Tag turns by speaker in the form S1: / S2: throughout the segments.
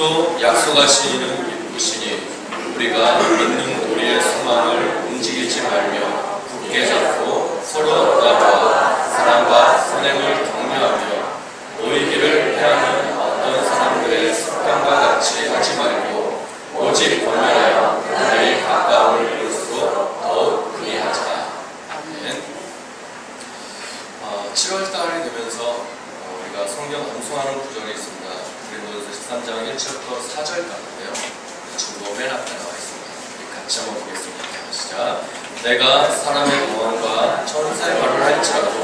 S1: 또 약속하시는 이쁘시니 우리가 믿는 우리의 소망을 움직이지 말며 굳게 잡고 서로 나와 사랑과 선행을 격려하며 모이기를 해하는 어떤 사람들의 습관과 같이 하지 말고 오직 권면하여 그들의 가까움을 이룰수록 더욱 그리하자. 아멘. 7월달이 되면서 우리가 성경 암송하는 구절이 있습니다. 그리고 13장 1절부터 4절까지인데요. 지금 맨 앞에 나와 있습니다. 같이 한번 보겠습니다. 시작. 내가 사람의 공원과 천사의 말을 할지라도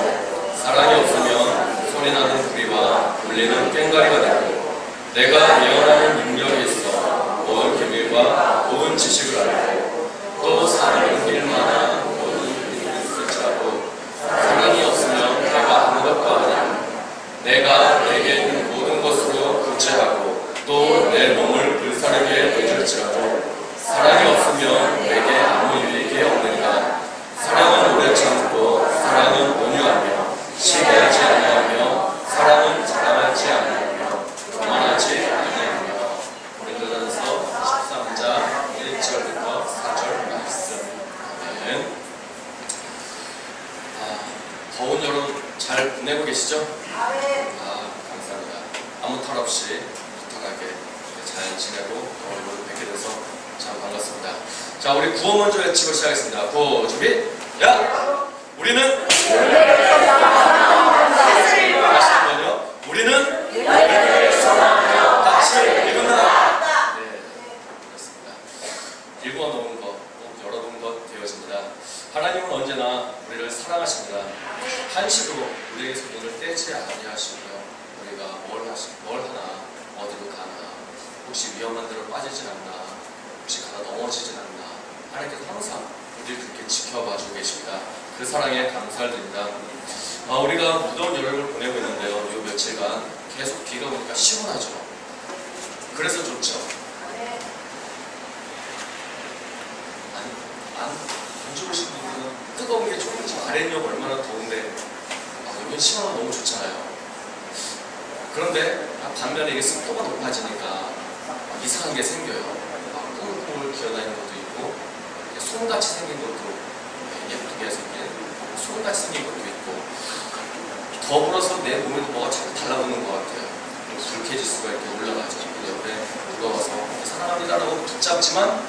S1: 사랑이 없으면 소리나는 구리와 울리는 꽹과리가 되고 내가 예언하는 능력이 있어 온 기밀과 온 지식을 알고 또 사람을 일만한 모든 일을 쓸지라도 사랑이 없으면 내가 아무것도 아니야. 내가 내게 있는 모든 것으로 구제하고 또 내 몸을 불사르게 해줄지라도 사랑이 없으면 내게 아무 유익이 없느니라. 사랑은 오래 참고 사랑은 온유하며 시기하지 아니하며 사랑은 자랑하지 아니하며 교만하지 아니하며. 고린도전서 13장 1절부터 4절 말씀. 아멘. 더운 여름 잘 보내고 계시죠? 감사합니다. 아무 탈 없이 무탈하게 잘 지내고 오늘 뵙게 돼서 참 반갑습니다. 자, 우리 구호 먼저 외치고 시작하겠습니다. 구호 준비. 야! 우리는 다시 한번요. 우리는 같이 읽는다. 네, 그렇습니다. 읽어놓은 것, 꼭 열어놓은 것 되어집니다. 하나님은 언제나 우리를 사랑하십니다. 한시도 우리에게서 눈을 떼지 아니하시고요. 우리가 뭘 하나, 어디로 가나, 혹시 위험한 데로 빠지진 않나, 혹시 가다 넘어지진 않나, 하나님께서 항상 우리를 그렇게 지켜봐주고 계십니다. 그 사랑에 감사를 드립니다. 우리가 무더운 여름을 보내고 있는데요. 이 며칠간 계속 비가 오니까 시원하죠. 그래서 좋죠. 안 좋으신 분들은 뜨거운 게 좋은지 아랫역 얼마나 더운데 여기 시원하면 너무 좋잖아요. 그런데 반면에 이게 습도가 높아지니까 이상한 게 생겨요. 꿀꿀 기어다니는 것도 있고 손같이 생긴 것도 예쁘게 생긴 손같이 생긴 것도 있고 더불어서 내 몸에도 뭐가 자꾸 달라붙는 것 같아요. 불쾌 지수가 이렇게 올라가죠. 옆에 누가 와서 사랑합니다라고 붙잡지만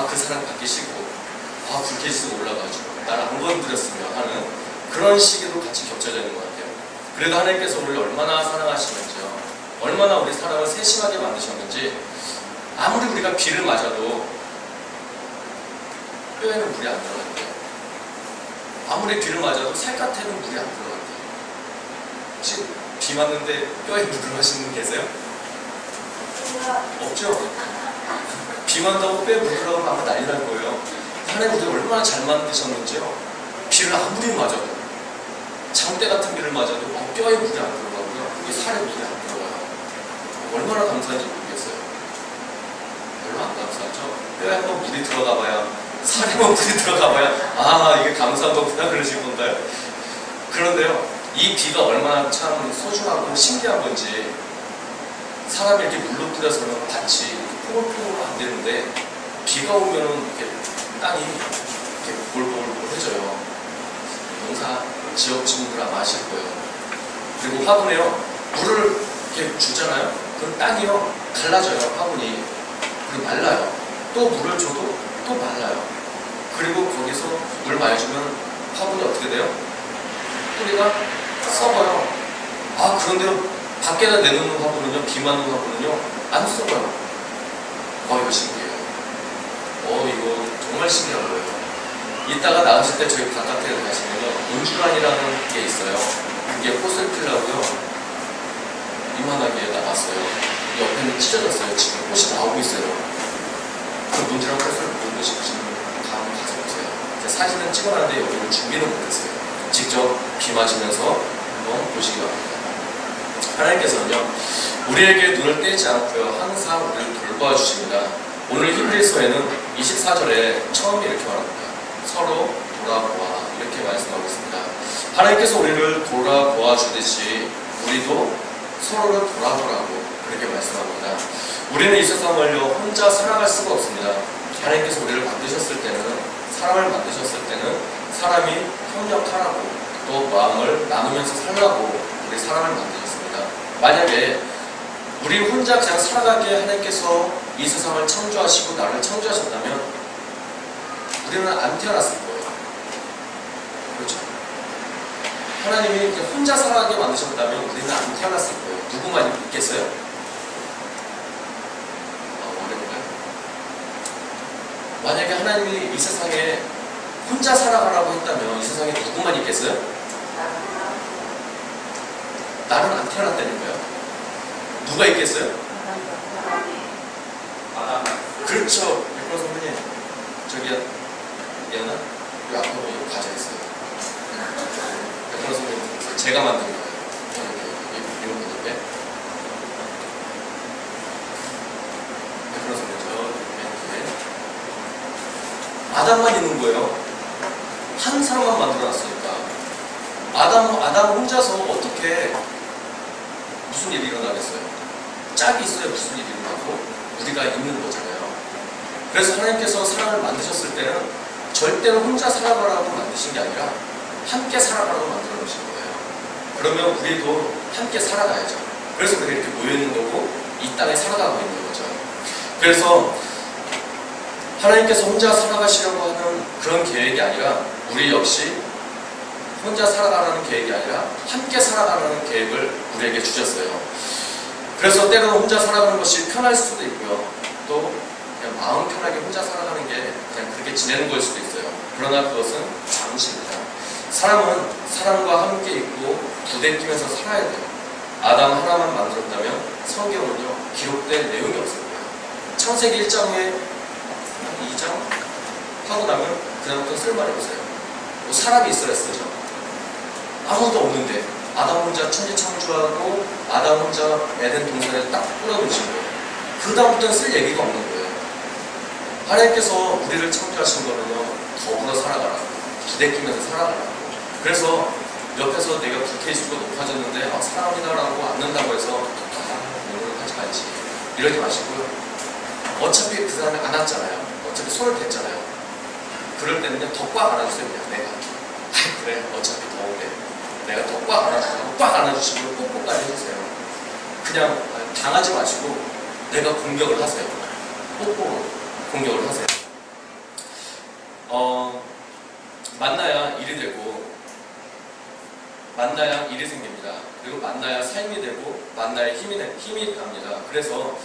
S1: 그 사람 받기 싫고 불쾌 지수가 올라가죠. 날 안 건드렸으면 하는 그런 시기로 같이 겹쳐져 있는 것 같아요. 그래도 하나님께서 우리를 얼마나 사랑하시는지요. 얼마나 우리 사랑을 세심하게 만드셨는지 아무리 우리가 비를 맞아도 뼈에는 물이 안 들어간대요. 아무리 비를 맞아도 살갗에는 물이 안 들어간대요. 혹시 비 맞는데 뼈에 물을 마시는 분 계세요? 없죠? 비 맞는다고 뼈에 물 들어가면 아마 난리 날 거예요. 하나님 우리를 얼마나 잘 만드셨는지요. 비를 아무리 맞아도 장대 같은 비를 맞아도 뼈에 물이 안 들어가고요. 이 살에 물이 안 들어가요. 얼마나 감사한지 모르겠어요. 별로 안 감사하죠? 뼈에 한번 물이 들어가봐야, 살에 한번 물이 들어가봐야 이게 감사한 거구나 그러실 건가요? 그런데요, 이 비가 얼마나 참 소중하고 신기한 건지 사람이 이렇게 물로 뿌려서는 밭이 포글포글 안 되는데 비가 오면은 이렇게 땅이 이렇게 볼볼볼해져요. 농사 지어보신 분들 아마 아실 거예요. 그리고 화분에요, 물을 이렇게 주잖아요. 그럼 땅이요, 갈라져요. 화분이. 그리고 말라요. 또 물을 줘도 또 말라요. 그리고 거기서 물 많이 주면 화분이 어떻게 돼요? 뿌리가 썩어요. 그런데요, 밖에다 내놓는 화분은요, 비 맞는 화분은요, 안 썩어요. 이거 신기해요. 이거 정말 신기한 거예요. 이따가 나가실 때 저희 바깥에 가시면요, 온주란이라는 게 있어요. 그게 꽃을 피려고요, 이만하게 나갔어요. 옆에는 찢어졌어요. 지금 꽃이 나오고 있어요. 그 문제랑 꽃을 보고 싶으신 분 다음 가서 보세요. 사진은 찍어놨는데 여기는 준비는 못했어요. 직접 비 맞으면서 한번 보시기 바랍니다. 하나님께서는요, 우리에게 눈을 떼지 않고요, 항상 우리를 돌봐주십니다. 오늘 히브리서에는 24절에 처음 이렇게 말합니다. 서로 돌아보아, 이렇게 말씀하고 있습니다. 하나님께서 우리를 돌아보아 주듯이 우리도 서로를 돌아보라고 그렇게 말씀합니다. 우리는 이 세상을요 혼자 살아갈 수가 없습니다. 하나님께서 우리를 만드셨을 때는, 사람을 만드셨을 때는 사람이 협력하라고, 또 마음을 나누면서 살라고 우리 사람을 만드셨습니다. 만약에 우리 혼자 그냥 살아가게 하나님께서 이 세상을 창조하시고 나를 창조하셨다면 우리는 안 태어났을 거예요. 그렇죠? 하나님이 이렇게 혼자 살아가게 만드셨다면 우리는 안 태어났을 거예요. 누구만 있겠어요? 어려운가요? 만약에 하나님이 이 세상에 혼자 살아가라고 했다면 이 세상에 누구만 있겠어요? 나는 안 태어났다니까요. 누가 있겠어요? 그렇죠. 백호 선배님, 저기요, 예언아, 이 앞에 보면 과자 있어요. 백호 선배님, 제가 만든 거예요. 이런 건데. 백호 선배님, 저 맨 뒤에 아담만 있는 거예요. 한 사람만 만들어놨으니까. 아담 혼자서 어떻게 무슨 일이 일어나겠어요? 짝이 있어야 무슨 일이 일어나고 우리가 있는 거잖아요. 그래서 하나님께서 사람을 만드셨을 때는 절대로 혼자 살아가라고 만드신 게 아니라 함께 살아가라고 만들어 놓으신 거예요. 그러면 우리도 함께 살아가야죠. 그래서 우리가 이렇게 모여있는 거고 이 땅에 살아가고 있는 거죠. 그래서 하나님께서 혼자 살아가시려고 하는 그런 계획이 아니라 우리 역시 혼자 살아가라는 계획이 아니라 함께 살아가라는 계획을 우리에게 주셨어요. 그래서 때로는 혼자 살아가는 것이 편할 수도 있고요. 또 그냥 마음 편하게 혼자 살아가는 게 그냥 그렇게 지내는 걸 수도 있어요. 그러나 그것은 잠시입니다. 사람은 사람과 함께 있고 부대끼면서 살아야 돼요. 아담 하나만 만들었다면 성경은요 기록된 내용이 없을 거예요. 창세기 1장에 2장 하고 나면 그다음부터 쓸말이 없어요. 뭐 사람이 있어야 쓰죠. 아무도 없는데 아담 혼자 천지 창조하고 아담 혼자 에덴 동산에 딱 뿌려놓으신 거예요. 그 다음부터는 쓸 얘기가 없는 거예요. 하나님께서 우리를 창조하신 거는요 더불어 살아가라고, 부대끼면서 살아가라고. 그래서 옆에서 내가 불쾌해지고 높아졌는데 사랑합니다라고 안는다고 해서 오늘은 하지 말지 이러지 마시고요. 어차피 그 사람이 안았잖아요. 어차피 손을 댔잖아요. 그럴 때는요 더 꽉 안아주세요. 그냥 내가 그래 어차피 더운데 내가 더 꽉 안아주고 꽉 안아주시고 뽀뽀까지 해주세요. 그냥 당하지 마시고 내가 공격을 하세요. 뽀뽀로 공격을 하세요. 만나야 일이 되고 만나야 일이 생깁니다. 그리고 만나야 삶이 되고 만나야 힘이 납니다. 그래서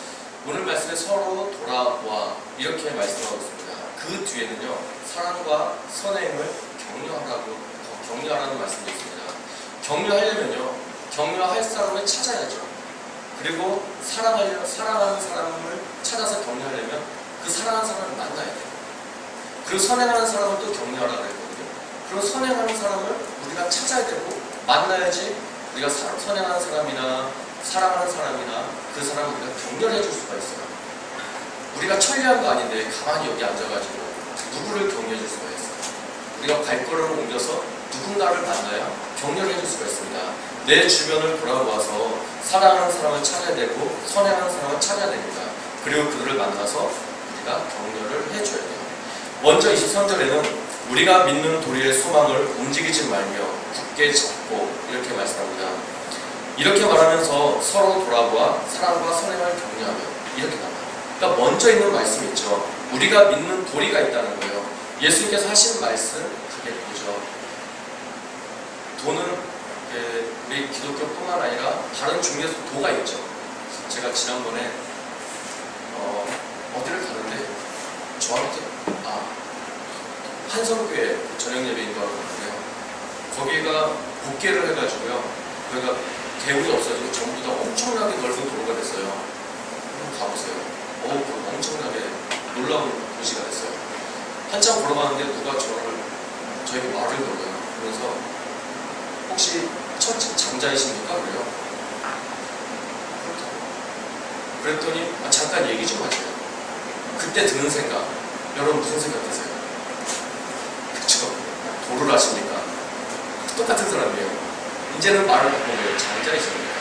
S1: 오늘 말씀에 서로 돌아와 이렇게 말씀하고 있습니다. 그 뒤에는요 사랑과 선행을 격려하라는 말씀도 있습니다. 격려하려면요 격려할 사람을 찾아야죠. 그리고 사랑하는 사람을 찾아서 격려하려면 그 사랑하는 사람을 만나야 돼요. 그리고 선행하는 사람을 또 격려하라고 그랬거든요. 그리고 선행하는 사람을 우리가 찾아야 되고 만나야지 우리가 선행하는 사람이나 사랑하는 사람이나 그 사람을 우리가 격려를 해줄 수가 있어요. 우리가 천리한 거 아닌데 가만히 여기 앉아가지고 누구를 격려해 줄 수가 있어요. 우리가 발걸음을 옮겨서 누군가를 만나야 격려를 해줄 수가 있습니다. 내 주변을 돌아보아서 사랑하는 사람을 찾아야 되고 선행하는 사람을 찾아야 됩니다. 그리고 그들을 만나서 우리가 격려를 해줘야 돼요. 먼저 23절에는 우리가 믿는 도리의 소망을 움직이지 말며 굳게 잡고 이렇게 말씀합니다. 이렇게 말하면서 서로 돌아보아 사랑과 선행을 격려하며 이렇게 나와요. 그러니까 먼저 있는 말씀이 있죠. 우리가 믿는 도리가 있다는 거예요. 예수님께서 하신 말씀 그게 뭐죠? 도는 우리 기독교뿐만 아니라 다른 종교에서 도가 있죠. 제가 지난번에 어디를 가는데 저한테 한성교회 저녁 예배 인도하러 갔는데요. 거기가 복개를 해가지고요. 거기가 대우가 없어지고 전부 다 엄청나게 넓은 도로가 됐어요. 한번 가보세요. 엄청나게 놀라운 도시가 됐어요. 한참 걸어가는데 누가 저에게 말을 걸어요. 그래서 혹시 첫 장자이십니까? 그래요. 그랬더니 잠깐 얘기 좀 하세요. 그때 드는 생각, 여러분 무슨 생각 드세요? 그쵸? 도를 아십니까? 똑같은 사람이에요. 이제는 말을 바꿔보세요. 장자이십니까?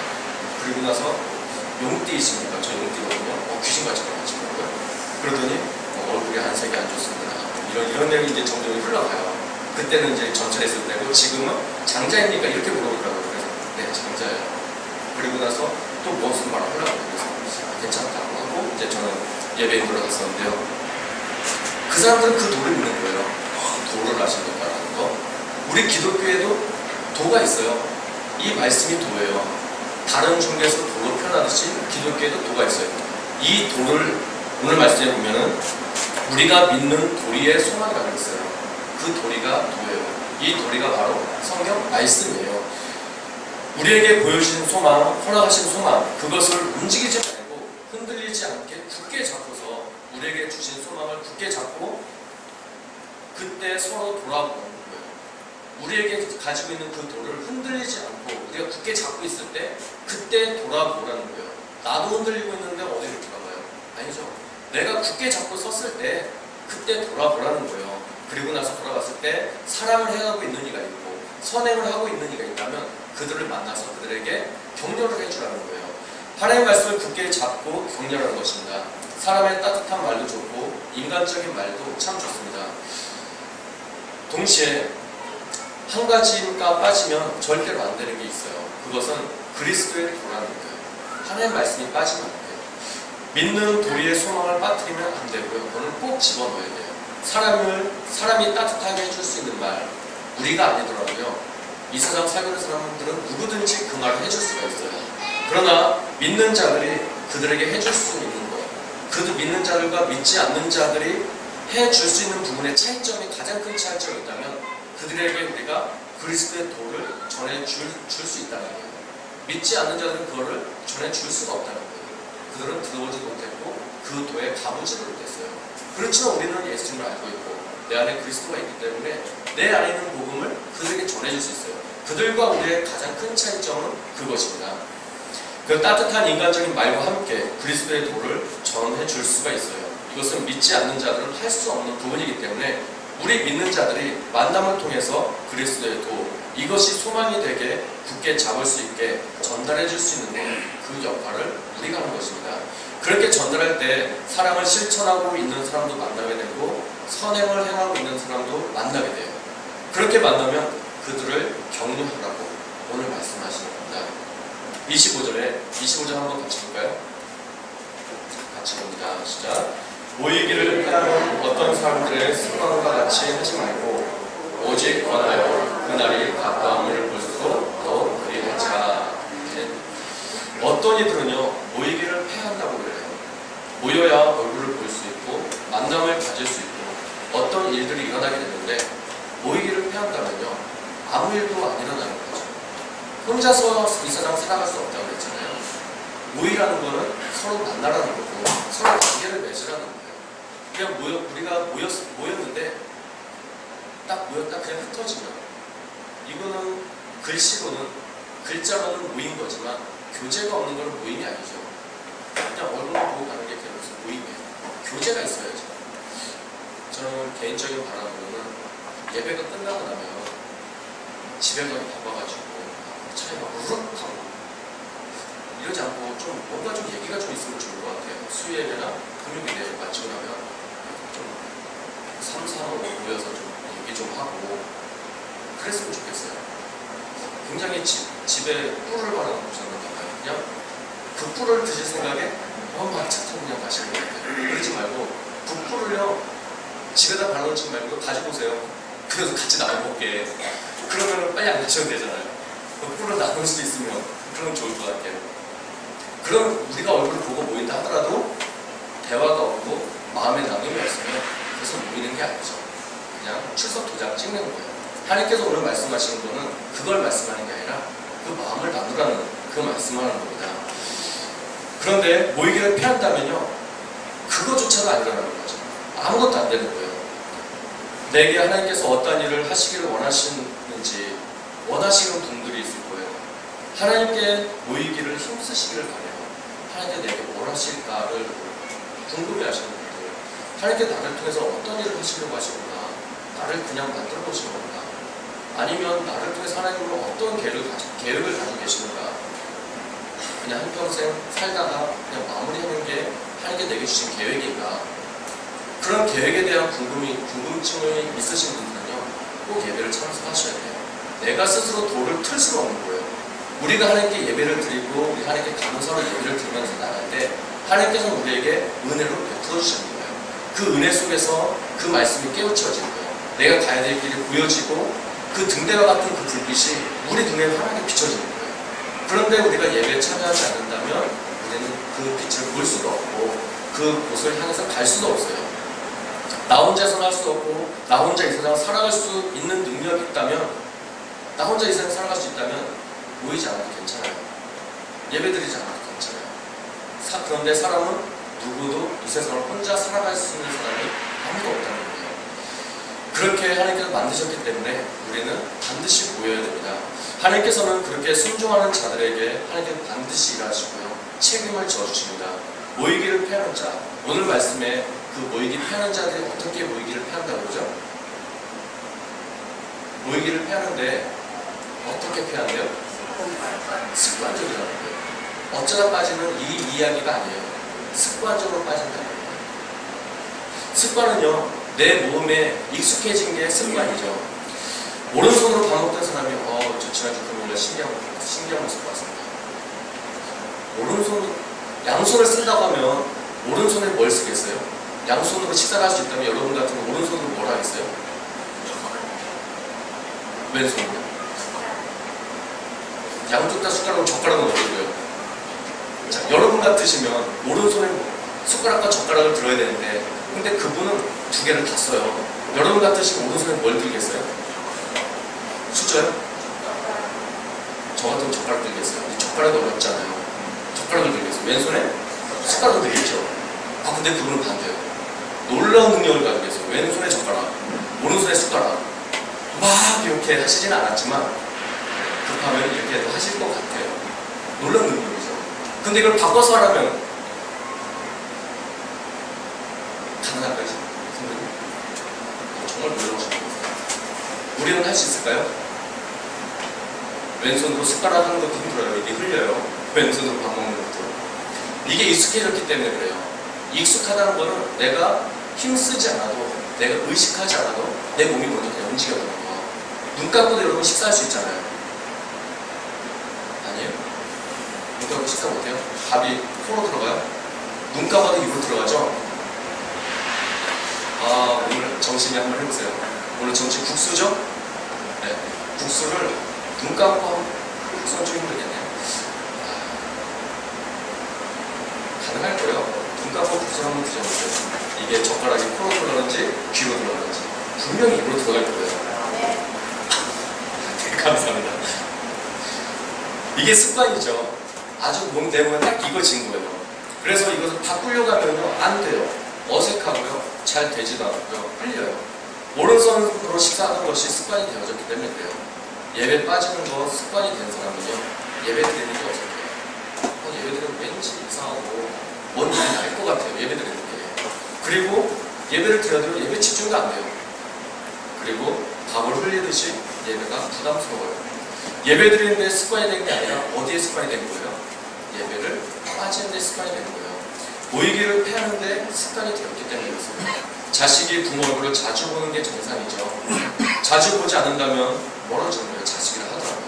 S1: 그리고 나서 용띠이십니까? 저 용띠거든요. 귀신 그러더니 얼굴에 안색이 안 좋습니다. 이런 내용이 이제 점점 흘러가요. 그때는 이제 전철했을 때고 지금은 장자입니까? 이렇게 물어보더라고요. 그래서 네, 장자예요. 그리고 나서 또 무엇을 말하려고 그래서 괜찮다고 하고 이제 저는 예배에 들어갔었는데요. 그 사람들은 그 도를 믿는 거예요. 도를 아신다는 거. 우리 기독교에도 도가 있어요. 이 말씀이 도예요. 다른 종교에서 도로 표현하듯이 기독교에도 도가 있어요. 이 도를 오늘 말씀에 보면은 우리가 믿는 도리의 소망이라고 있어요. 그 도리가 도예요. 이 도리가 바로 성경 말씀이에요. 우리에게 보여주신 소망, 허락하신 소망, 그것을 움직이지 말고 흔들리지 않게 굳게 잡고서 우리에게 주신 소망을 굳게 잡고 그때 서로 돌아보는 거예요. 우리에게 가지고 있는 그 돌을 흔들리지 않고 우리가 굳게 잡고 있을 때 그때 돌아보라는 거예요. 나도 흔들리고 있는데 어디로 돌아가요? 아니죠. 내가 굳게 잡고 섰을 때 그때 돌아보라는 거예요. 그리고 나서 돌아봤을 때 사랑을 행하고 있는 이가 있고 선행을 하고 있는 이가 있다면 그들을 만나서 그들에게 격려를 해주라는 거예요. 하나님의 말씀을 굳게 잡고 격려하는 것입니다. 사람의 따뜻한 말도 좋고 인간적인 말도 참 좋습니다. 동시에 한 가지가 빠지면 절대로 안 되는 게 있어요. 그것은 그리스도의 도라는 거예요. 하나님의 말씀이 빠지면 안 돼요. 믿는 도리의 소망을 빠뜨리면 안 되고요. 그거는 꼭 집어넣어야 돼요. 사람이 따뜻하게 해줄 수 있는 말, 우리가 아니더라도요. 이 세상 살고 있는 사람들은 누구든지 그 말을 해줄 수가 있어요. 그러나 믿는 자들이 그들에게 해줄 수 있는 것, 그들 믿는 자들과 믿지 않는 자들이 해줄 수 있는 부분의 차이점이 가장 큰 차이점이 있다면 그들에게 우리가 그리스도의 도를 전해줄 수 있다는 거예요. 믿지 않는 자들은 그거를 전해줄 수가 없다는 거예요. 그들은 들어오지 못했고 그 도에 가보지도 못했어요. 그렇지만 우리는 예수님을 알고 있고 내 안에 그리스도가 있기 때문에 내 안에 있는 복음을 그들에게 전해줄 수 있어요. 그들과 우리의 가장 큰 차이점은 그것입니다. 그 따뜻한 인간적인 말과 함께 그리스도의 도를 전해줄 수가 있어요. 이것은 믿지 않는 자들은 할 수 없는 부분이기 때문에 우리 믿는 자들이 만남을 통해서 그리스도의 도, 이것이 소망이 되게 굳게 잡을 수 있게 전달해 줄 수 있는 그 역할을 우리가 하는 것입니다. 그렇게 전달할 때 사랑을 실천하고 있는 사람도 만나게 되고 선행을 행하고 있는 사람도 만나게 돼요. 그렇게 만나면 그들을 격려하라고 오늘 말씀하시는 겁니다. 25절 한번 같이 볼까요? 같이 봅니다. 시작. 모이기를 피하는 어떤 사람들의 습관과 같이 하지 말고 오직 권하여 그날이 가까움을 볼수록 더욱 그리하자. 어떤 이들은요 모이기를 패한다고 그래요. 모여야 얼굴을 볼 수 있고 만남을 가질 수 있고 어떤 일들이 일어나게 되는데 모이기를 패한다면요 아무 일도 안 일어나는 거죠. 혼자서 이 세상 살아갈 수 없다고 그랬잖아요. 모이라는 거는 서로 만나라는 거고 서로 관계를 맺으라는 거예요. 그냥 우리가 모였는데 딱 모였다 그냥 흩어지면 이거는 글자로는 모인 거지만 교제가 없는 건 모임이 아니죠. 그냥 얼굴만 보고 가는 게 그냥 무슨 모임이에요. 교제가 있어야죠. 저는 개인적인 바람으로는 예배가 끝나고 나면 집에 가기 바빠가지고 차에 막 우르륵하고 이러지 않고 좀 뭔가 좀 얘기가 좀 있으면 좋을 것 같아요. 수요예배나 금요일에 마치고 나면 좀 3-4로 모여서 좀 얘기 좀 하고 그랬으면 좋겠어요. 굉장히 집에 꿀을 바라놓고 생각해요. 그냥 그 꿀을 드실 생각에 막 차차 그냥 마시는 것 같아요. 그러지 말고 그 꿀을요 집에다 바라놓지 말고 가지고 오세요. 그래서 같이 나눠 먹게. 그러면 빨리 안 드셔도 되잖아요. 그 꿀을 나눌 수 있으면 그러면 좋을 것 같아요. 그럼 우리가 얼굴을 보고 모인다 하더라도 대화가 없고 마음의 나눔이 없으면 그래서 모이는 게 아니죠. 그냥 출석 도장 찍는 거예요. 하나님께서 오늘 말씀하시는 거는 그걸 말씀하는 게 아니라 그 마음을 나누라는 그 말씀하는 겁니다. 그런데 모이기를 피한다면요 그거조차도 안 일어나는 거죠. 아무것도 안 되는 거예요. 내게 하나님께서 어떤 일을 하시기를 원하시는지 원하시는 분들이 있을 거예요. 하나님께 모이기를 힘쓰시기를 바라요. 하나님께 내게 뭘 하실까를 궁금해하시는 분들, 하나님께 나를 통해서 어떤 일을 하시려고 하시구나, 나를 그냥 만들어 보시는 건가, 아니면 나를 통해서 하나님으로 어떤 계획을 가지고 계시는가, 그냥 한평생 살다가 그냥 마무리하는 게 하나님께 내게 주신 계획인가, 그런 계획에 대한 궁금증이 있으신 분들은요, 꼭 예배를 참석하셔야 돼요. 내가 스스로 도를 틀 수는 없는 거예요. 우리가 하나님께 예배를 드리고 우리 하나님께 감사로 예배를 드리면서 나갈 때 하나님께서 우리에게 은혜로 베풀어 주시는 거예요. 그 은혜 속에서 그 말씀이 깨우쳐지는 거예요. 내가 가야 될 길이 보여지고 그 등대와 같은 그 불빛이 우리 눈에 환하게 비춰지는 거예요. 그런데 우리가 예배에 참여하지 않는다면 우리는 그 빛을 볼 수도 없고 그 곳을 향해서 갈 수도 없어요. 나 혼자서 할 수도 없고 나 혼자 이 세상 살아갈 수 있는 능력이 있다면 나 혼자 이 세상 살아갈 수 있다면 모이지 않아도 괜찮아요. 예배드리지 않아도 괜찮아요. 그런데 사람은 누구도 이 세상을 혼자 살아갈 수 있는 사람이 아무도 없다는 거예요. 그렇게 하나님께서 만드셨기 때문에 우리는 반드시 모여야 됩니다. 하나님께서는 그렇게 순종하는 자들에게 하나님께서 반드시 일하시고요. 책임을 져주십니다. 모이기를 패하는 자. 오늘 말씀에 그 모이기 패하는 자들이 어떻게 모이기를 패한다고 그러죠? 모이기를 패하는데 어떻게 패한대요? 습관적이라는 거예요. 어쩌다 빠지는 이 이야기가 아니에요. 습관적으로 빠진다는 거예요. 습관은요, 내 몸에 익숙해진 게 습관이죠. 오른손으로 밥 먹던 사람이 저 지난주 금요일에 신기한 모습 봤습니다. 양손을 쓴다고 하면 오른손에 뭘 쓰겠어요? 양손으로 식사를 할 수 있다면 여러분 같은 거 오른손으로 뭘 하겠어요? 왼손으로. 양쪽 다 숟가락으로 젓가락을 넣어주고요. 자, 여러분 같으시면 오른손에 숟가락과 젓가락을 들어야 되는데 근데 그분은 두 개를 다 써요. 여러분 같으시면 오른손에 뭘 들겠어요? 숫자요? 저 같으면 젓가락 들겠어요. 이 젓가락이 어렵잖아요. 젓가락을 들겠어요. 왼손에 숟가락을 들겠죠. 근데 그분은 반대예요. 놀라운 능력을 가지고 계세요. 왼손에 젓가락, 오른손에 숟가락. 막 이렇게 하시지는 않았지만 급하면 이렇게 하실 것 같아요. 놀라운 능력이죠. 근데 이걸 바꿔서 하라면 가능할까요? 선생님? 정말 놀라우신 것 같아요. 우리는 할 수 있을까요? 왼손으로 숟가락 하는 것도 힘들어요. 이게 흘려요. 왼손으로 밥 먹는 것도. 이게 익숙해졌기 때문에 그래요. 익숙하다는 거는 내가 힘쓰지 않아도, 내가 의식하지 않아도 내 몸이 먼저 그냥 움직여가는 거예요. 눈 감고도 여러분 식사할 수 있잖아요. 아니에요? 눈 감고 식사 못해요? 밥이 코로 들어가요? 눈 감아도 입으로 들어가죠? 오늘 점심에 한번 해보세요. 오늘 점심 국수죠? 네. 국수를 눈 감고 국수는 좀 힘들겠네요. 가능할 거예요. 눈 감고 국수를 한번 드셔보세요. 이게 젓가락이 코로 들어가는지 귀로 들어가는지 분명히 입으로 들어갈 거예요. 감사합니다. 이게 습관이죠. 아주 내 몸에 딱 익어진 거예요. 그래서 이것을 바꾸려고 하면요, 안 돼요. 어색하고요, 잘 되지도 않고요, 흘려요. 오른손으로 식사하는 것이 습관이 되어졌기 때문에 그래요. 예배 빠지는 거 습관이 된 사람은요, 예배 드리는 게 어색해요. 예배 드리면 왠지 이상하고 뭔 일이 날 것 같아요. 예배 드리는 게. 그리고 예배를 드려도 예배 집중도 안 돼요. 그리고 밥을 흘리듯이 예배가 부담스러워요. 예배 드리는 데 습관이 된 게 아니라 어디에 습관이 된 거예요? 예배를 빠지는 데 습관이 된 거예요. 모이기를 패하는 데 습관이 되었기 때문에 그렇습니다. 자식이 부모 얼굴을 자주 보는 게 정상이죠. 자주 보지 않는다면 멀어지는 거예요. 자식이라 하더라고요.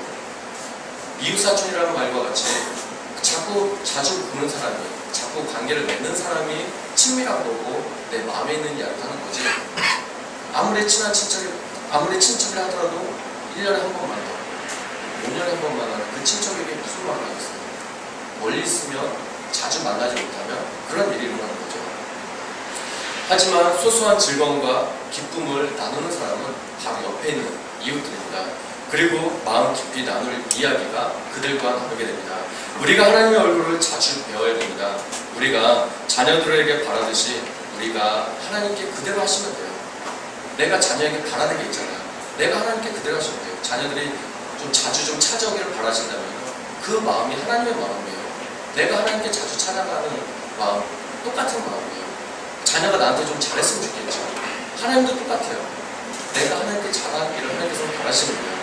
S1: 이웃사촌이라는 말과 같이 자꾸 자주 보는 사람이, 자꾸 관계를 맺는 사람이 친밀한 거고 내 마음에 있는 이야기를 하는 거지. 아무리 친한 친척이 하더라도 1년에 한 번만 더, 5년에 한 번만 하는 그 친척에게 무슨 말을 하겠어요? 멀리 있으면 자주 만나지 못하면 그런 일이 일어나는 거죠. 하지만 소소한 즐거움과 기쁨을 나누는 사람은 바로 옆에 있는 이웃들입니다. 그리고 마음 깊이 나눌 이야기가 그들과 나누게 됩니다. 우리가 하나님의 얼굴을 자주 배워야 됩니다. 우리가 자녀들에게 바라듯이 우리가 하나님께 그대로 하시면 돼요. 내가 자녀에게 바라는 게 있잖아요. 내가 하나님께 그대로 하시면 돼요. 자녀들이 좀 자주 좀 찾아오기를 바라신다면 그 마음이 하나님의 마음이에요. 내가 하나님께 자주 찾아가는 마음, 똑같은 마음이에요. 자녀가 나한테 좀 잘했으면 좋겠죠. 하나님도 똑같아요. 내가 하나님께 잘하기를 하나님께서 바라시는 거예요.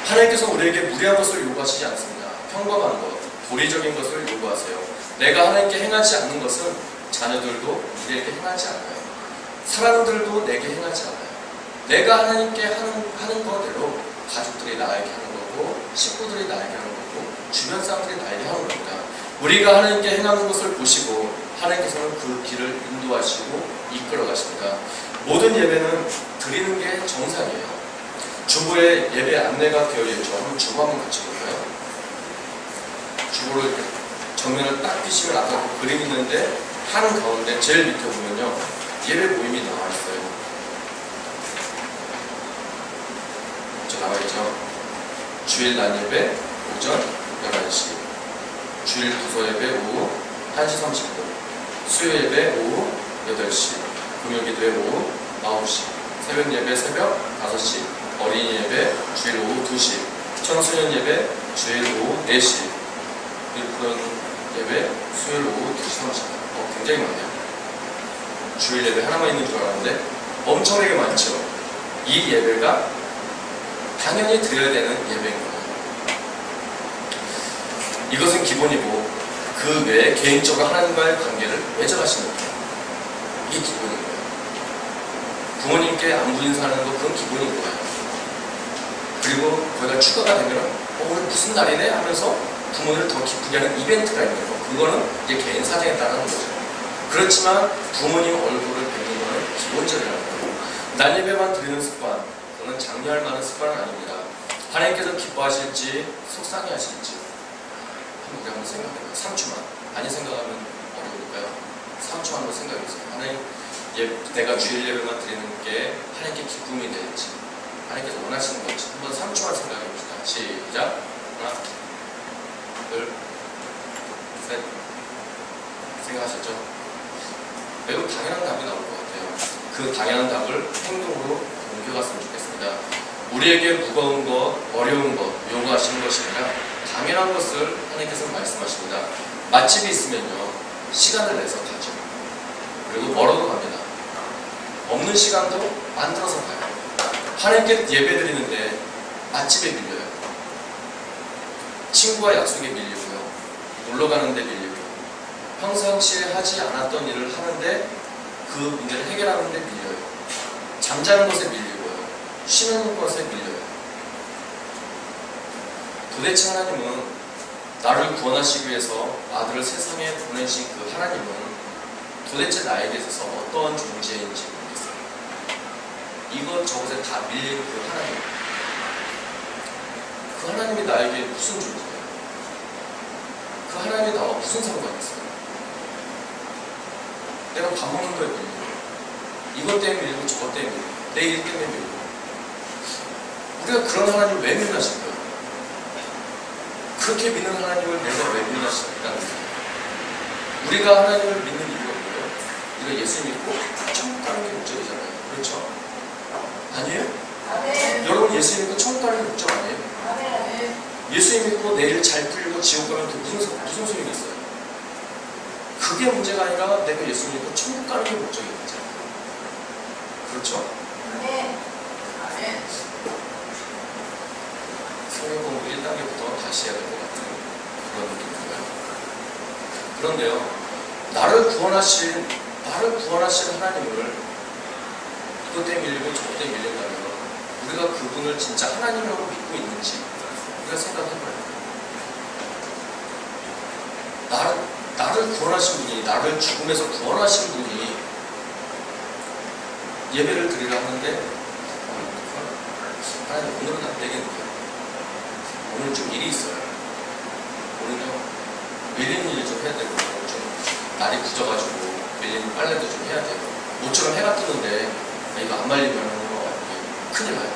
S1: 하나님께서 우리에게 무리한 것을 요구하시지 않습니다. 평범한 것, 도리적인 것을 요구하세요. 내가 하나님께 행하지 않는 것은 자녀들도 우리에게 행하지 않아요. 사람들도 내게 행하지 않아요. 내가 하나님께 하는 거대로 가족들이 나에게 하는 거고, 식구들이 나에게 하는 거고, 주변 사람들이 나에게 하는 겁니다. 우리가 하나님께 행하는 것을 보시고 하나님께서는 그 길을 인도하시고 이끌어 가십니다. 모든 예배는 드리는 게 정상이에요. 주보에 예배 안내가 되어 있죠. 한번 주보 한번 같이 볼까요? 주보를 이렇게 정면을 딱 띄시면 아까 그 그림 있는데 한 가운데 제일 밑에 보면요, 예배 모임이 나와 있어요. 저 나와 있죠. 주일 낮 예배 오전 11시, 주일 부서 예배 오후 1시 30분, 수요 예배 오후 8시, 금요 기도회 오후 9시, 새벽 예배 새벽 5시, 어린이 예배 주일 오후 2시, 청소년 예배 주일 오후 4시, 그런 예배 수요일 오후 2시 30분. 굉장히 많아요. 주일 예배 하나만 있는 줄 알았는데 엄청나게 많죠. 이 예배가 당연히 드려야 되는 예배인 거예요. 이것은 기본이고 그 외에 개인적으로 하나님과의 관계를 맺어가시는 거예요. 이게 기본인 거예요. 부모님께 안부 인사하는 거 그건 기본인 거예요. 그리고 거기가 추가가 되면 오늘 무슨 날이네 하면서 부모를 더 기쁘게 하는 이벤트가 있는 거. 그거는 이제 개인 사정에 따른 거죠. 그렇지만 부모님 얼굴을 뵙는 거는 기본적이라는 거예요. 날 예배만 드리는 습관, 그거는 장려할 만한 습관은 아닙니다. 하나님께서 기뻐하실지 속상해 하실지 우리 한번 생각해봐요. 3초만. 많이 생각하면 어려울까요? 3초 한번 생각해보세요. 하나님, 내가 주일 예배만 드리는 게 하나님께 기쁨이 될지, 하나님께서 원하시는 건지 한번 3초만 생각해봅시다. 시작. 하나, 둘, 셋. 생각하셨죠? 매우 당연한 답이 나올 것 같아요. 그 당연한 답을 행동으로 옮겨갔으면 좋겠습니다. 우리에게 무거운 것, 어려운 것, 요구하시는 것이 아니라 당연한 것을 하나님께서 말씀하십니다. 맛집이 있으면요, 시간을 내서 가죠. 그리고 멀어도 갑니다. 없는 시간도 만들어서 가요. 하나님께 예배 드리는데 맛집에 밀려요. 친구와 약속에 밀리고요. 놀러 가는데 밀리고요. 평상시에 하지 않았던 일을 하는데 그 문제를 해결하는데 밀려요. 잠자는 것에 밀리고요. 쉬는 것에 밀려요. 도대체 하나님은 나를 구원하시기 위해서 아들을 세상에 보내신 그 하나님은 도대체 나에게 있어서 어떠한 존재인지 모르겠어요. 이것저것에 다 밀린 그 하나님. 그 하나님이 나에게 무슨 존재예요? 그 하나님이 나와 무슨 상관이 있어요? 내가 밥 먹는 거에 밀리고, 이것 때문에 밀리고, 저것 때문에 밀리고, 내 일 때문에 밀리고. 우리가 그런 하나님을 왜 믿나실까요? 그렇게 믿는 하나님을 내가 왜 믿나실까요? 우리가 하나님을 믿는 이유가 뭐예요? 우리가 예수 믿고 천국 가는 게 목적이잖아요. 그렇죠? 아니에요?
S2: 아멘.
S1: 여러분 예수 믿고 천국 가는 게 목적 아니에요?
S2: 아멘.
S1: 예수 믿고 내일 잘 풀리고 지옥 가면 그 무슨 소용이 있어요? 그게 문제가 아니라 내가 예수 믿고 천국 가는 게 목적이 있잖아요. 그렇죠?
S2: 아멘. 아멘.
S1: 성경 공부 1단계부터 다시 해야 될 것 같은 그런 느낌인가요? 그런데요, 나를 구원하신 하나님을 이것 때문에 밀리고 저것 때문에 밀린다면 우리가 그분을 진짜 하나님이라고 믿고 있는지 우리가 생각해봐요. 나를 구원하신 분이, 나를 죽음에서 구원하신 분이 예배를 드리려 하는데 하나님 오늘은 안 되겠네요. 오늘 좀 일이 있어요. 오늘요 밀린 일 좀 해야 되고, 좀 날이 굳어가지고 밀린 빨래도 좀 해야 되고, 모처럼 해가 뜨는데 이거 안 말리면 큰일 나요.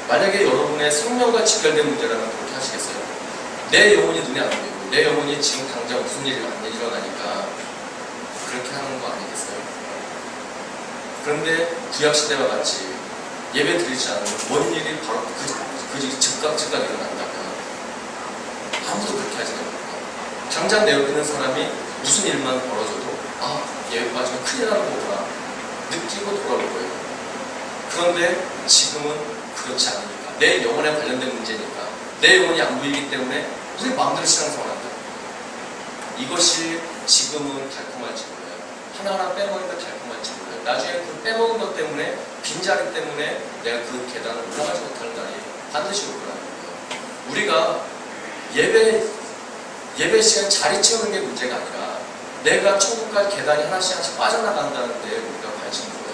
S1: 만약에 여러분의 생명과 직결된 문제라면 그렇게 하시겠어요? 내 영혼이 눈에 안 보이고 내 영혼이 지금 당장 무슨 일이 안 일어나니까 그렇게 하는 거 아니겠어요? 그런데 구약시대와 같이 예배 드리지 않으면 뭔 일이 바로 즉각 일어난다면 아무도 그렇게 하지 않습니다. 당장 내 옆에 있는 사람이 무슨 일만 벌어져도 예배 빠지면 큰일 나는 거구나 느끼고 돌아올 거예요. 그런데 지금은 그렇지 않으니까, 내 영혼에 관련된 문제니까, 내 영혼이 안 보이기 때문에 우리 마음대로 신앙생활한다. 이것이 지금은 달콤할지 몰라요. 하나하나 빼먹으니까 달콤할지 몰라요. 나중에 그 빼먹은 것 때문에 빈자리 때문에 내가 그 계단을 올라가지 못하는 날이 반드시 올 거라는 거예요. 우리가 예배 시간 자리 채우는 게 문제가 아니라 내가 천국 갈 계단이 하나씩 하나씩 빠져나간다는 데 우리가 관심을 둬야 돼요.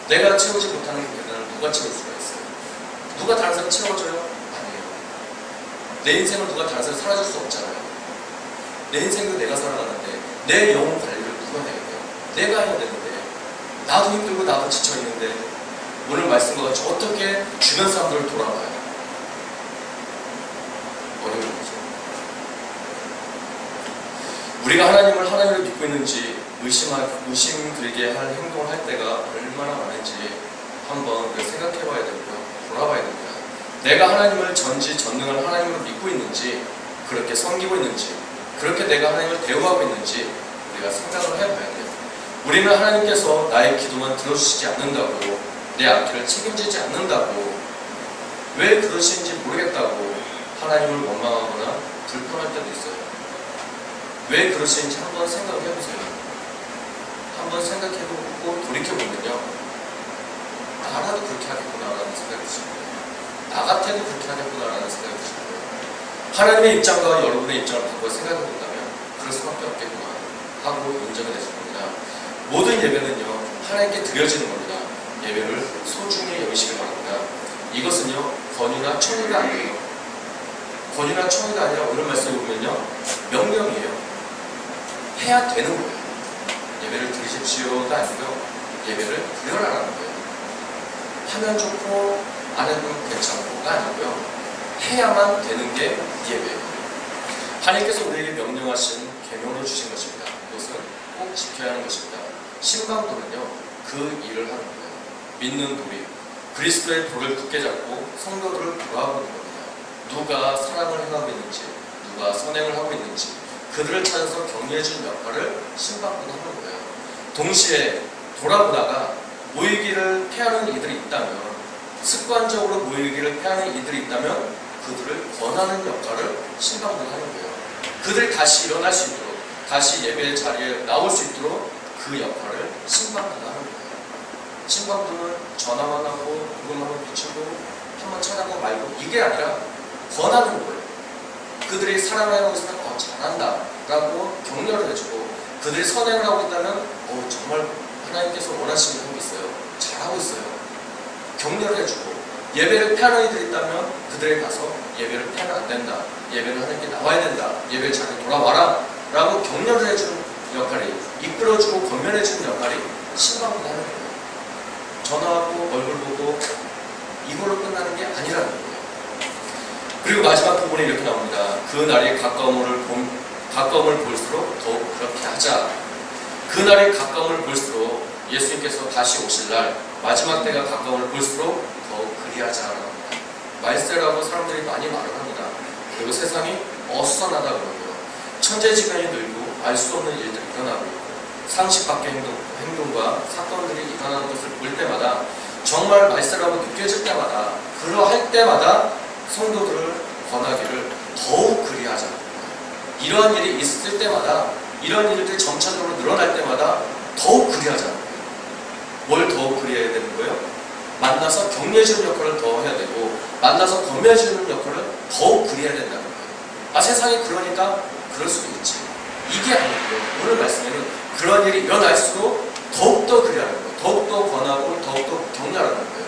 S1: 내가 채우지 못하는 그 계단을 누가 채울 수가 있어요? 누가 다른 사람 채워줘요? 아니에요. 내 인생을 누가 다른 사람 살아줄 수 없잖아요. 내 인생도 내가 살아가는데 내 영혼 관리를 누가 해야 돼요? 내가 해야 되는데 나도 힘들고 나도 지쳐있는데 오늘 말씀과 같이 어떻게 주변 사람들을 돌아봐요? 어려운 거죠. 우리가 하나님을 하나님으로 믿고 있는지 의심 들게 할 행동을 할 때가 얼마나 많은지 한번 생각해 봐야 되고요. 돌아봐야 됩니다. 내가 하나님을 전지전능한 하나님으로 믿고 있는지, 그렇게 섬기고 있는지, 그렇게 내가 하나님을 대우하고 있는지 우리가 생각을 해봐야 돼요. 우리는 하나님께서 나의 기도만 들어주시지 않는다고, 내 앞길을 책임지지 않는다고, 왜 그러시는지 모르겠다고 하나님을 원망하거나 불평할 때도 있어요. 왜 그러시는지 한번 생각을 해보세요. 한번 생각해보고 돌이켜보면요, 나라도 그렇게 하겠구나라는 생각이 드실 거예요. 나 같아도 그렇게 하겠구나라는 생각이 드실 거예요. 하나님의 입장과 여러분의 입장을 바꿔 생각해본다면 그럴 수밖에 없겠구나 하고 인정을 해줄 겁니다. 모든 예배는요, 하나님께 드려지는 겁니다. 예배를 소중히 여기시길 바랍니다. 이것은요, 권유나 청유가 아니에요. 권유나 청유가 아니라 오늘 말씀에 보면요, 명령이에요. 해야 되는 거예요. 예배를 드리십시오가 아니고요, 예배를 드려라라는 거예요. 하면 좋고 안 해도 괜찮고가 아니고요, 해야만 되는 게 예배예요. 하나님께서 우리에게 명령하신 계명을 주신 것입니다. 그것은 꼭 지켜야 하는 것입니다. 신방도는요, 그 일을 하는 거예요. 믿는 우리, 그리스도의 도를 굳게 잡고 성도들을 돌아보는 겁니다. 누가 사랑을 행하고 있는지, 누가 선행을 하고 있는지 그들을 찾아서 격려해주는 역할을 신방도는 하는 거예요. 동시에 돌아보다가 모이기를 피하는 이들이 있다면, 습관적으로 모이기를 피하는 이들이 있다면 그들을 권하는 역할을 신방도는 하는 거예요. 그들이 다시 일어날 수 있도록, 다시 예배의 자리에 나올 수 있도록 그 역할을 신방도는 하는 거예요. 신방도는 전화만 하고 녹음 한번 비추고 한번 찾아보고 말고 이게 아니라 권하는 거예요. 그들이 사랑하고 있으면 잘한다 라고 격려를 해주고, 그들이 선행을 하고 있다면 정말 하나님께서 원하시는 게 있어요, 잘하고 있어요, 격려를 해주고, 예배를 피하는 이들이 있다면 그들에게 가서 예배를 피하면 안 된다, 예배를 하나님께 나와야 된다, 예배를 잘 돌아와라 라고 격려를 해주는 역할이, 이끌어주고 권면해주는 역할이 신방도가 하는 거예요. 전화하고 얼굴 보고 이걸로 끝나는 게 아니라는 거예요. 그리고 마지막 부분에 이렇게 나옵니다. 그 날이 가까움을 볼수록 더욱 그렇게 하자. 그 날이 가까움을 볼수록, 예수님께서 다시 오실 날 마지막 때가 가까움을 볼수록 더욱 그리하자라고 합니다. 말세라고 사람들이 많이 말을 합니다. 그리고 세상이 어수선하다고 하고요, 천재지변이 늘고 알 수 없는 일들이 일어나고 있고, 상식 밖의 행동과 사건들이 일어나는 것을 볼 때마다, 정말 말세라고 느껴질 때마다, 그러할 때마다 성도들을 권하기를 더욱 그리하자. 이러한 일이 있을 때마다, 이런 일들이 점차적으로 늘어날 때마다 더욱 그리하자. 뭘 더욱 그리해야 되는 거예요? 만나서 격려해주는 역할을 더 해야 되고, 만나서 권면해주는 역할을 더욱 그리해야 된다는 거예요. 세상이 그러니까 그럴 수도 있지, 이게 아니고요. 오늘 말씀에는 그런 일이 일어날수록 더욱더 그리하는 거예요. 더욱더 권하고 더욱더 격려하는 거예요.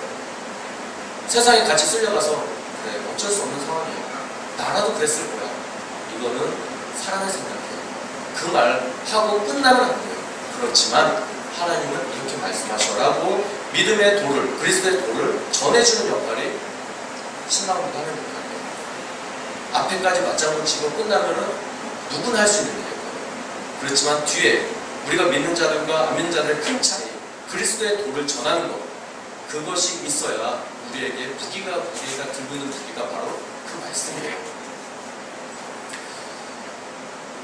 S1: 세상이 같이 쓸려가서 그래, 어쩔 수 없는 상황이에요, 나라도 그랬을 거야, 이거는 사랑을 생각해요, 그 말 하고 끝나면 안 돼요. 그렇지만 하나님은 이렇게 말씀하셔라고 믿음의 도를, 그리스도의 도를 전해주는 역할이 신방도가 하는 역할이에요. 앞에까지 맞장구 치고 끝나면은 누구나 할 수 있는 일이에요. 그렇지만 뒤에 우리가 믿는 자들과 안 믿는 자들의 큰 차이, 그리스도의 도를 전하는 것, 그것이 있어야 우리에게 우리가 들고 있는 무기가 바로 그 말씀이에요.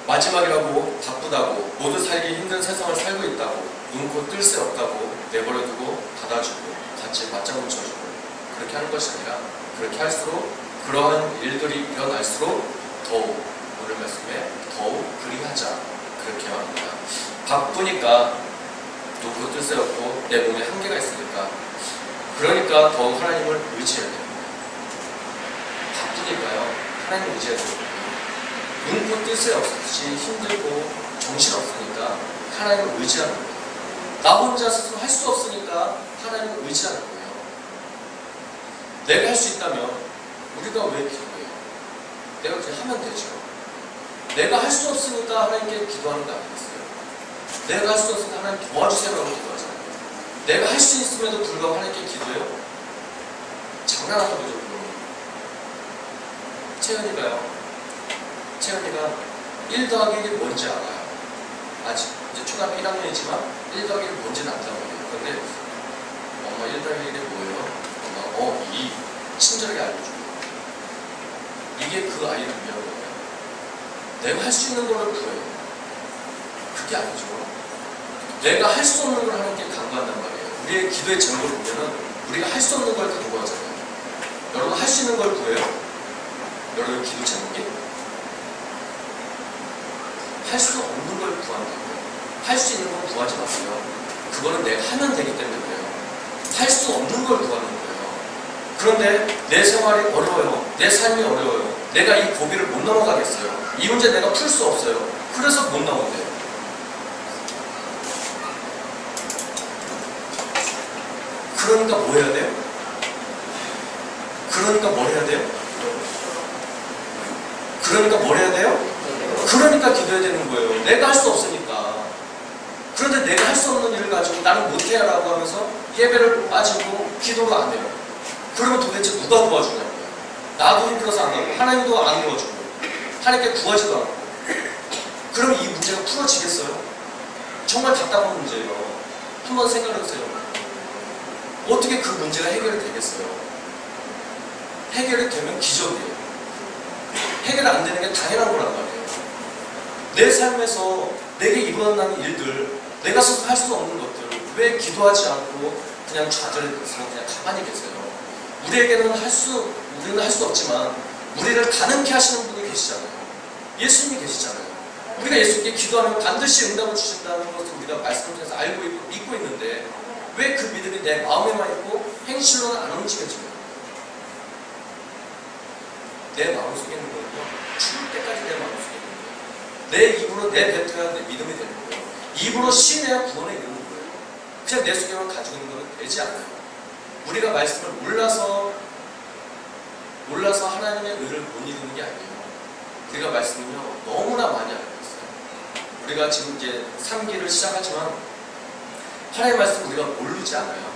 S1: 마지막이라고 바쁘다고, 모두 살기 힘든 세상을 살고 있다고, 눈코 뜰 새 없다고 내버려두고 받아주고 같이 맞장구 쳐주고 그렇게 하는 것이 아니라, 그렇게 할수록, 그러한 일들이 일어날수록 더욱, 오늘 말씀에 더욱 그리하자, 그렇게 말합니다. 바쁘니까 높고 뜰 새 없고 내 몸에 한계가 있으니까 그러니까 더욱 하나님을 의지해야 됩니다. 바쁘니까요. 하나님을 의지해야 됩니다. 눈코 뜰 새 없이 힘들고 정신없으니까 하나님을 의지하는 거예요. 나 혼자 스스로 할 수 없으니까 하나님을 의지하는 거예요. 내가 할 수 있다면 우리가 왜 기도해요? 내가 그냥 하면 되죠. 내가 할 수 없으니까 하나님께 기도하는 거 아니겠어요? 내가 할 수 없으니까 하나님 도와주세요라고 기도하잖아요. 내가 할 수 있음에도 불구하고 하나님께 기도해요? 장난하는 거죠. 채연이가 1 더하기 1이 뭔지 알아요. 아직 이제 초등학교 1학년이지만 1 더하기 1이 뭔지는 안다고 해요. 그런데 엄마 1 더하기 1이 뭐예요? 엄마가 2 친절하게 알려줘요. 이게 그 아이를 위한 거예요. 내가 할 수 있는 걸 구해요. 그게 아니죠. 내가 할 수 없는 걸 하나님께 간구한단 말이에요. 우리의 기도의 제목을 보면은 우리가 할 수 없는 걸 간구하잖아요. 여러분 할 수 있는 걸 구해요? 여러분 기도 제목이 할 수 없는 걸 구한다고요. 할 수 있는 걸 구하지 마세요. 그거는 내가 하면 되기 때문에 그래요. 할 수 없는 걸 구하는 거예요. 그런데 내 생활이 어려워요. 내 삶이 어려워요. 내가 이 고비를 못 넘어가겠어요. 이 문제 내가 풀 수 없어요. 그래서 못 나온대요. 그러니까 뭐 해야 돼요? 그러니까 뭘 해야 돼요? 그러니까 뭘 해야 돼요? 그러니까 기도해야 되는 거예요. 내가 할 수 없으니까. 그런데 내가 할 수 없는 일을 가지고 나는 못해야 라고 하면서 예배를 빠지고 기도를 안 해요. 그러면 도대체 누가 도와주냐고요. 나도 힘들어서 안 하고 하나님도 안 도와주고 하나님께 구하지도 않고. 그러면 이 문제가 풀어지겠어요? 정말 답답한 문제예요. 한번 생각해보세요. 어떻게 그 문제가 해결이 되겠어요? 해결이 되면 기적이에요. 해결 안 되는 게 당연한 거란 말이에요. 내 삶에서 내게 일어나는 일들, 내가 스스로 할 수 없는 것들, 왜 기도하지 않고 그냥 좌절해서 그냥 가만히 계세요? 우리는 할 수 없지만 우리를 가능케 하시는 분이 계시잖아요. 예수님이 계시잖아요. 우리가 예수님께 기도하면 반드시 응답을 주신다는 것을 우리가 말씀을 통해서 알고 있고 믿고 있는데 왜 그 믿음이 내 마음에만 있고 행실로는 안 움직여져요? 내 마음속에 있는 거는요, 죽을 때까지 내 마음속에 있는 거예요. 내 입으로 내뱉어야 내 믿음이 되는 거예요. 입으로 시인해야 구원에 이르는 거예요. 그냥 내 속에만 가지고 있는 거는 되지 않아요. 우리가 말씀을 몰라서 하나님의 의를 못 이루는 게 아니에요. 우리가 말씀은요, 너무나 많이 알고 있어요. 우리가 지금 이제 3기를 시작하지만 하나님의 말씀 우리가 모르지 않아요.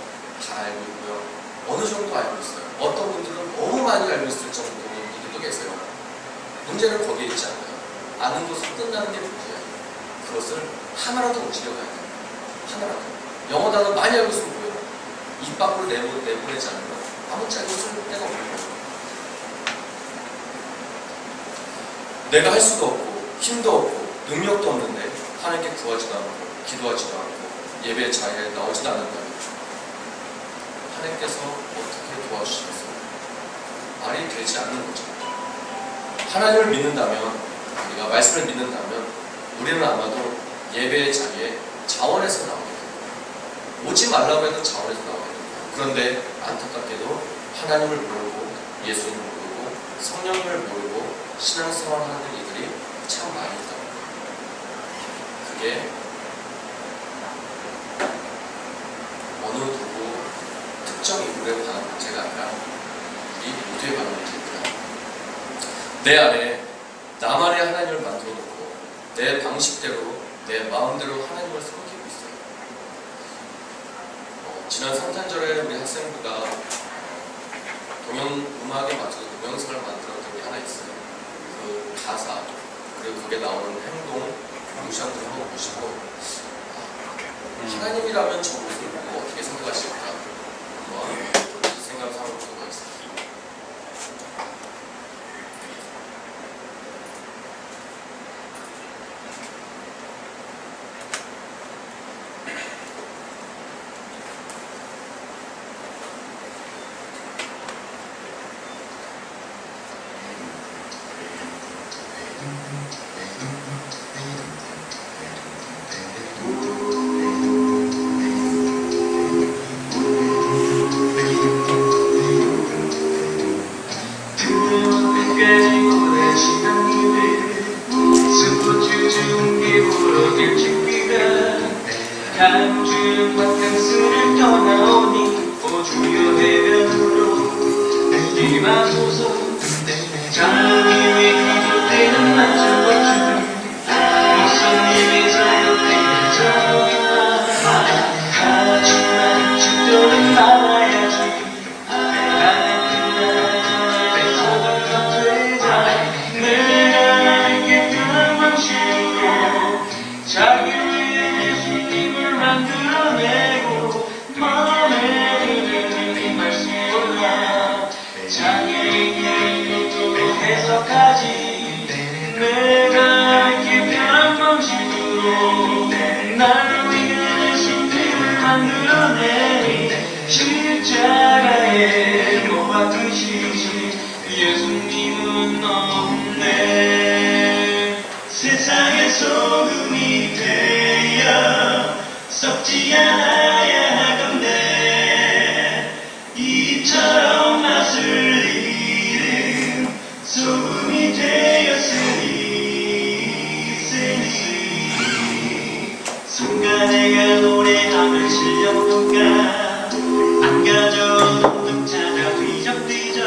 S1: 다 알고 있고요. 어느 정도 알고 있어요. 어떤 분들은 너무 많이 알고 있을 정도로 분들도 계세요. 문제는 거기에 있지 않아요. 아는 것으로 끝나는 게 문제예요. 그것을 하나라도 움직여가야 돼요. 하나라도. 영어 단어 많이 알고 있으면 뭐예요? 입 밖으로 내보내지 않으면 아무 짝도 쓸 데가 없는 거예요. 내가 할 수도 없고 힘도 없고 능력도 없는데 하나님께 구하지도 않고 기도하지도 않고 예배 자리에 나오지도 않는다면 하나님께서 어떻게 도와주시겠어요? 말이 되지 않는 거죠. 하나님을 믿는다면, 우리가 말씀을 믿는다면 우리는 아마도 예배의 자리에 자원해서 나오게 됩니다. 오지 말라고 해도 자원해서 나오게 됩니다. 그런데 안타깝게도 하나님을 모르고 예수님을 모르고 성령님을 모르고 신앙생활하는 이들이 참 많이 있다. 그게 어느 누구 특정 인물에 관한 문제가 아니라 우리 모두에 관한 문제입니다. 내 안에 나만의 하나님을 만들어 놓고 내 방식대로 내 마음대로 하나님을 섬기고 있어요. 지난 성탄절에 우리 학생부가 동영음악에 맞춰서 동영상을 만들었던 게 하나 있어요. 그 가사 그리고 거기에 나오는 행동 뮤지션들을 한번 보시고 하나님이라면 저 모습을 보고 어떻게 생각하실까 한번 생각을 해볼 필요가 있습니다.
S3: 강준 바캉스를 떠나오니 오주여 해변으로 내리마소서. 장로님의 기도대는 만져보주 목사님의 사역대는 저기와 하지만 죽도록 나와야지. 나는 그날의 소망과 되자 내가 알게 변한 방식으로 자기를 위해 예수님을 만들어내고 마음에 드는 이 말씀 몰라 자기에게 또 해석하지. 내가 알게 변한 방식으로 나를 위해 예수님을 만들어내니 십자가에 못 박히시지 예수님은 없네. 세상의 소금이 되어 썩지 않아야 하건대 이처럼 맛을 잃은 소금이 되었으니 순간에가 노래하는 실력도가 안 가져온 등 찾아 뒤적뒤적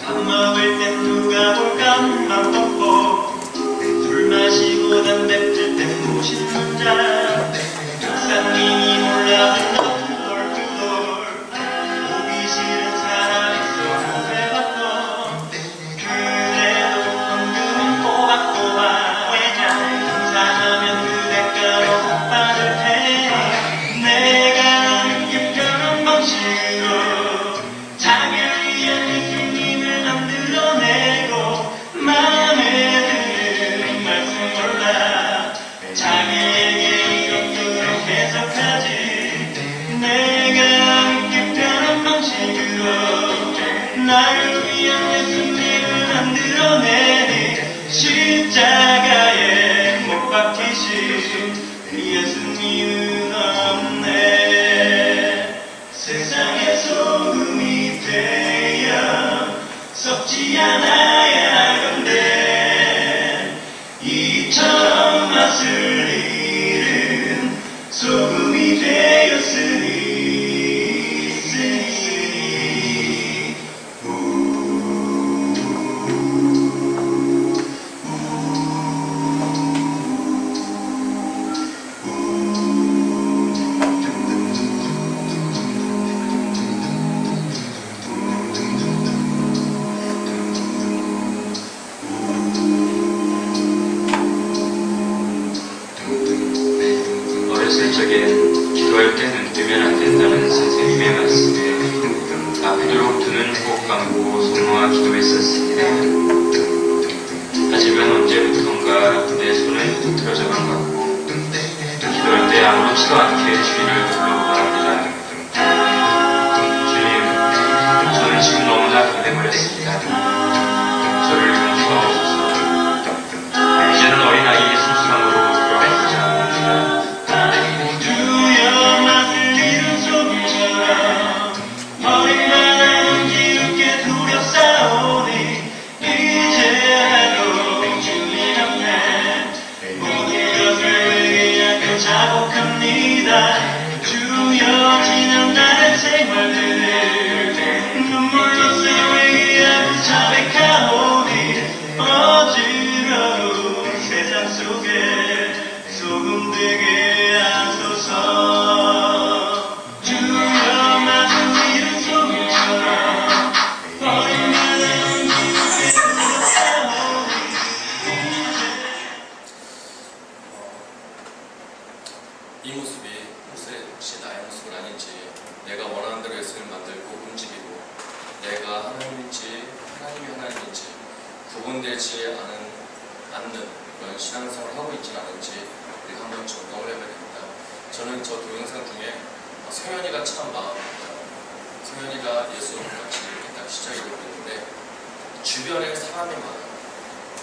S3: 밥 먹을 땐 누가 볼까 눈만 덮고 술 마시고 담배 필 땐 무심한 자 목사님이 몰라준다 투덜투덜 보기 싫은 사람 있어 후회받고 그래도 은근 꼬박꼬박 감사하면 그 대가로 복 받을 테니 내가 알게 변한 방식으로 자기를 위한 예수님을 만들어내고 마음에 드는 말씀 몰라 자기에게 이것들을 해석하지. 내가 알게 변한 방식으로 나를 위한 예수님을 만들어내니 십자가에 못 박히신 예수님은 없네. 세상의 소금이 되어 썩지 않아야 하건대 이처럼 맛을 잃은 소금이 되었으니 어렸을 적엔 기도할 때 눈 뜨면 안 된다는 선생님의 말씀에 앞으로 두 눈 꼭 감고 소모와 기도했었습니다. 하지만 언제부턴가 내 손은 비틀어져만 갔고 기도할 때 아무렇지도 않게 주위를 둘러보랍니다. 주님, 저는 지금 너무나 변해버렸습니다. 저를 용서하옵소서. 이제는 어린아이의 순수함으로 돌아가지 않습니다. 주여 맛을 잃은 소금처럼 어린아이는 이렇게 두렵사오니 이제라도 주님 앞에 모든 것을 회개하며 자복합니다. 주여 지난 날의 생활들을 눈물로 회개하고 자백하오니 어지러운 세상 속에 소금 되게 하소서. 주여 맛을 잃은 소금처럼 어린 나라는 이렇게 두렵사오니
S1: 이 모습이 혹시 나의 모습은 아닌지, 내가 원하는 대로 예수님을 만들고 움직이고 내가 하나님인지 하나님이 하나님인지 구분되지 않는 그런 신앙생활을 하고 있지는 않은지 우리가 한번 점검을 해봐야 됩니다. 저는 저 동영상 중에 성현이가 참 마음이 아파요. 성현이가 예수님을 같이 이렇게 딱 시작이 되고 있는데 주변에 사람이 많아요.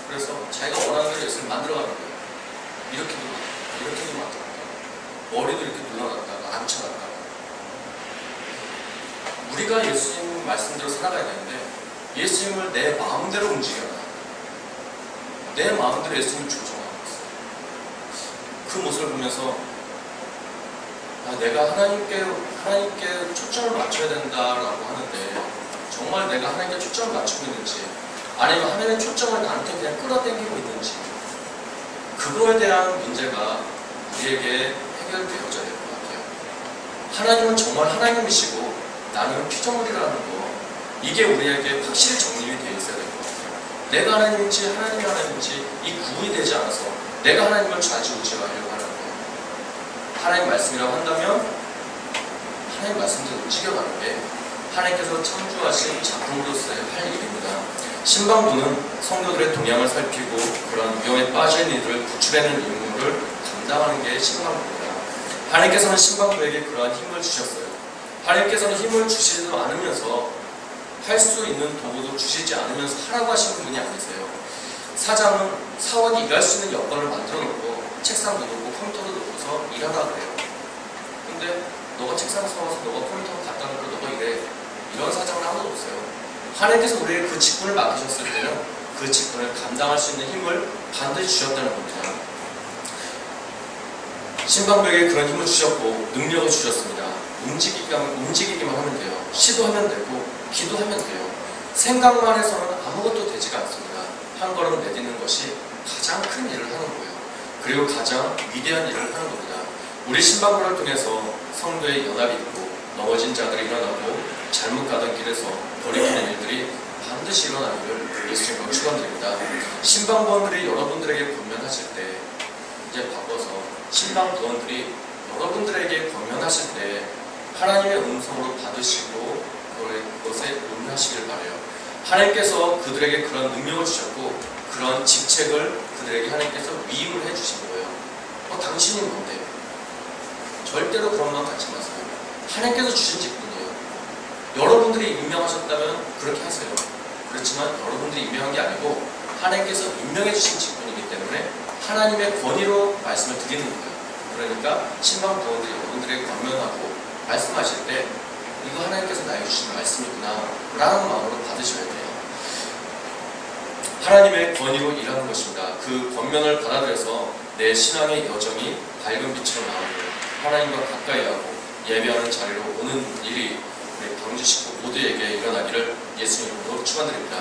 S1: 그래서 자기가 원하는 대로 예수님을 만들어가는 거예요. 이렇게도 많고 이렇게도 많고 머리도 이렇게 눌러놨다가 앉혀놨다가. 우리가 예수님 말씀대로 살아가야 되는데 예수님을 내 마음대로 움직여라. 내 마음대로 예수님을 조종하고 있어요. 그 모습을 보면서 내가 하나님께 초점을 맞춰야 된다라고 하는데 정말 내가 하나님께 초점을 맞추고 있는지 아니면 하나님의 초점을 나한테 그냥 끌어당기고 있는지 그거에 대한 문제가 우리에게 해결되어져야 될 것 같아요. 하나님은 정말 하나님이시고 나는 피조물이라는 거 이게 우리에게 확실히 정립이 되어 있어야 될 것 같아요. 내가 하나님인지 하나님이 하나님인지 이 구분이 되지 않아서 내가 하나님을 좌지우지하려고 하는 거예요. 하나님 말씀이라고 한다면 하나님 말씀대로 움직여가는 게 하나님께서 창조하신 작품으로서의 할 일입니다. 신방부는 성도들의 동향을 살피고 그런 위험에 빠진 이들을 구출해내는 임무를 감당하는 게 신방부입니다. 하나님께서는 신방부에게 그러한 힘을 주셨어요. 하나님께서는 힘을 주시지도 않으면서 할 수 있는 도구도 주시지 않으면서 하라고 하시는 분이 아니세요. 사장은 사원이 일할 수 있는 여건을 만들어 놓고 책상도 놓고 컴퓨터도 놓고서 일하라 그래요. 근데 너가 책상 사와서 너가 컴퓨터 갖다 놓고 너가 일해. 이런 사장은 아무도 없어요. 하나님께서 우리에게 그 직분을 맡기셨을 때는 그 직분을 감당할 수 있는 힘을 반드시 주셨다는 겁니다. 신방부에게 그런 힘을 주셨고 능력을 주셨습니다. 움직이기만 하면 돼요. 시도하면 되고 기도하면 돼요. 생각만 해서는 아무것도 되지가 않습니다. 한 걸음 내딛는 것이 가장 큰 일을 하는 거예요. 그리고 가장 위대한 일을 하는 겁니다. 우리 신방부를 통해서 성도의 연합이 있고 넘어진 자들이 일어나고 잘못 가던 길에서 돌이키는 일들이 반드시 일어나기를 예수님으로 축원드립니다. 신방부원들이 여러분들에게 권면하실 때 이제 바꿔서 신방부원들이 여러분들에게 권면하실 때 하나님의 음성으로 받으시고 그것에 논하시길 바라요. 하나님께서 그들에게 그런 능력을 주셨고 그런 직책을 그들에게 하나님께서 위임을 해주신 거예요. 당신이 뭔데? 절대로 그런 마음 갖지 마세요. 하나님께서 주신 직분이에요. 여러분들이 임명하셨다면 그렇게 하세요. 그렇지만 여러분들이 임명한 게 아니고 하나님께서 임명해 주신 직분이기 때문에 하나님의 권위로 말씀을 드리는 거예요. 그러니까 신방부원들이 여러분들에게 권면하고 말씀하실 때 이거 하나님께서 나에게 주신 말씀이구나 라는 마음으로 받으셔야 돼요. 하나님의 권위로 일하는 것입니다. 그 권면을 받아들여서 내 신앙의 여정이 밝은 빛으로 나오고 하나님과 가까이 하고 예배하는 자리로 오는 일이 우리 광주 식구 모두에게 일어나기를 예수님으로 축원드립니다.